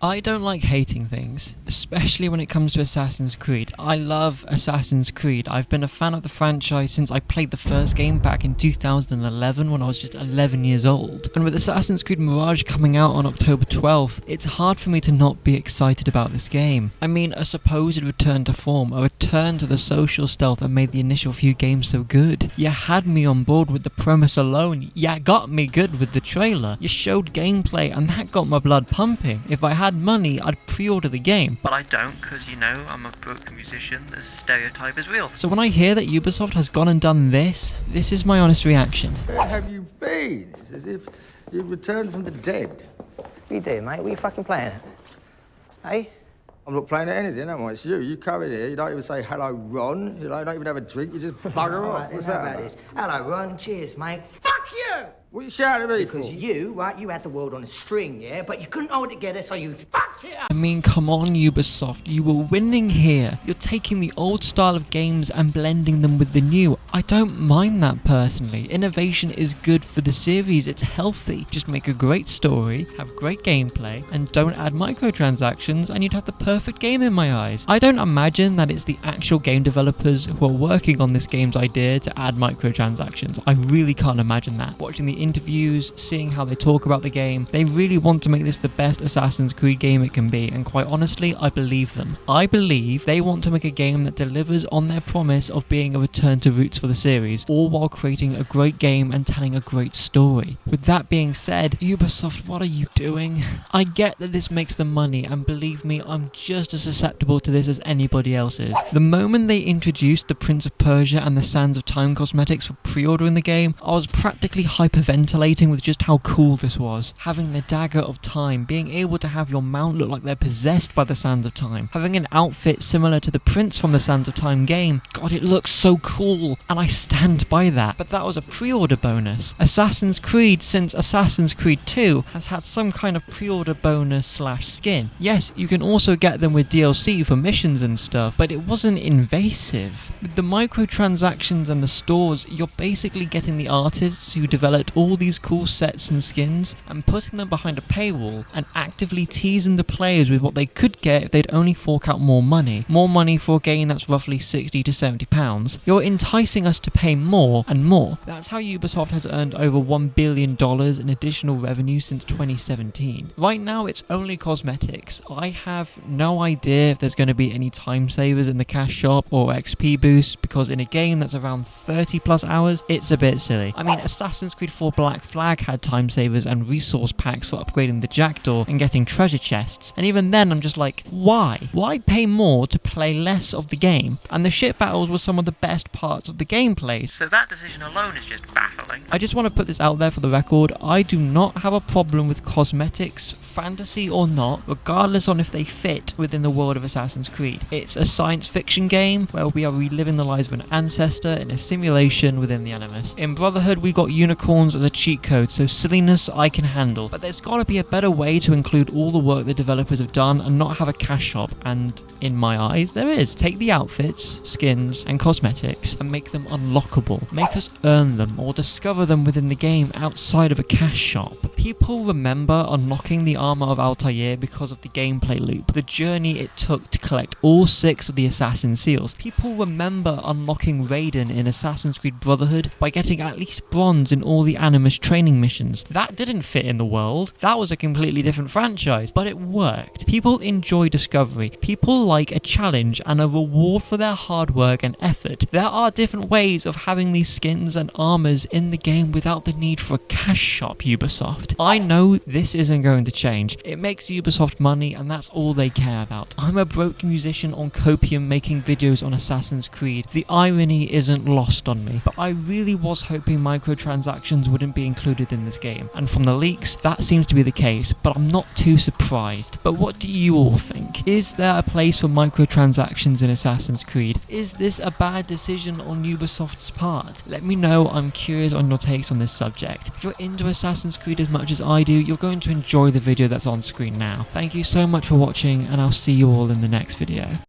I don't like hating things, especially when it comes to Assassin's Creed. I love Assassin's Creed. I've been a fan of the franchise since I played the first game back in 2011 when I was just 11 years old. And with Assassin's Creed Mirage coming out on October 12th, it's hard for me to not be excited about this game. I mean, a supposed return to form, a return to the social stealth that made the initial few games so good. You had me on board with the premise alone. You got me good with the trailer. You showed gameplay and that got my blood pumping. If I had money, I'd pre-order the game, but I don't because, you know, I'm a broke musician. The stereotype is real. So when I hear that Ubisoft has gone and done this is my honest reaction. Where have you been? It's as if you'd returned from the dead. What are you doing, mate? What are you fucking playing at? Hey? I'm not playing at anything, am I? It's you. You come in here, you don't even say hello, Ron. You don't even have a drink, you just bugger off. Right, What's how that about this? Hello, Ron. Cheers, mate. Fuck you! What are you shouting at me for? Because you, right, you had the world on a string, yeah? But you couldn't hold it together, so you fucked it up! I mean, come on, Ubisoft, you were winning here. You're taking the old style of games and blending them with the new. I don't mind that personally. Innovation is good for the series, it's healthy. Just make a great story, have great gameplay, and don't add microtransactions, and you'd have the perfect game in my eyes. I don't imagine that it's the actual game developers who are working on this game's idea to add microtransactions. I really can't imagine that. Watching the interviews, seeing how they talk about the game, they really want to make this the best Assassin's Creed game it can be, and quite honestly, I believe them. I believe they want to make a game that delivers on their promise of being a return to roots for the series, all while creating a great game and telling a great story. With that being said, Ubisoft, what are you doing? I get that this makes them money, and believe me, I'm just as susceptible to this as anybody else is. The moment they introduced the Prince of Persia and the Sands of Time cosmetics for pre-ordering the game, I was practically hyperventilating with just how cool this was. Having the Dagger of Time, being able to have your mount look like they're possessed by the Sands of Time, having an outfit similar to the Prince from the Sands of Time game. God, it looks so cool, and I stand by that. But that was a pre-order bonus. Assassin's Creed, since Assassin's Creed 2, has had some kind of pre-order bonus slash skin. Yes, you can also get them with DLC for missions and stuff, but it wasn't invasive. With the microtransactions and the stores, you're basically getting the artists who developed all these cool sets and skins and putting them behind a paywall and actively teasing the players with what they could get if they'd only fork out more money. More money for a game that's roughly 60 to 70 pounds. You're enticing us to pay more and more. That's how Ubisoft has earned over $1 billion in additional revenue since 2017. Right now it's only cosmetics. I have no idea if there's going to be any time savers in the cash shop or XP boosts, because in a game that's around 30 plus hours, it's a bit silly. I mean, Assassin's Creed 4 Black Flag had time savers and resource packs for upgrading the jackdaw and getting treasure chests, and even then I'm just like, why? Why pay more to play less of the game? And the ship battles were some of the best parts of the gameplay, so that decision alone is just baffling. I just want to put this out there for the record, I do not have a problem with cosmetics, fantasy or not, regardless on if they fit within the world of Assassin's Creed. It's a science fiction game where we are reliving the lives of an ancestor in a simulation within the Animus. In Brotherhood we got unicorns as a cheat code, so silliness I can handle, but there's gotta be a better way to include all the work the developers have done and not have a cash shop, and in my eyes there is. Take the outfits, skins and cosmetics and make them unlockable. Make us earn them or discover them within the game outside of a cash shop. People remember unlocking the armor of Altair because of the gameplay loop, the journey it took to collect all 6 of the assassin seals. People remember unlocking Raiden in Assassin's Creed Brotherhood by getting at least bronze in all the Animus training missions. That didn't fit in the world. That was a completely different franchise, but it worked. People enjoy discovery. People like a challenge and a reward for their hard work and effort. There are different ways of having these skins and armors in the game without the need for a cash shop, Ubisoft. I know this isn't going to change. It makes Ubisoft money and that's all they care about. I'm a broke musician on copium making videos on Assassin's Creed. The irony isn't lost on me, but I really was hoping microtransactions wouldn't be included in this game, and from the leaks that seems to be the case, but I'm not too surprised. But what do you all think? Is there a place for microtransactions in Assassin's Creed? Is this a bad decision on Ubisoft's part? Let me know, I'm curious on your takes on this subject. If you're into Assassin's Creed as much as I do, you're going to enjoy the video that's on screen now. Thank you so much for watching, and I'll see you all in the next video.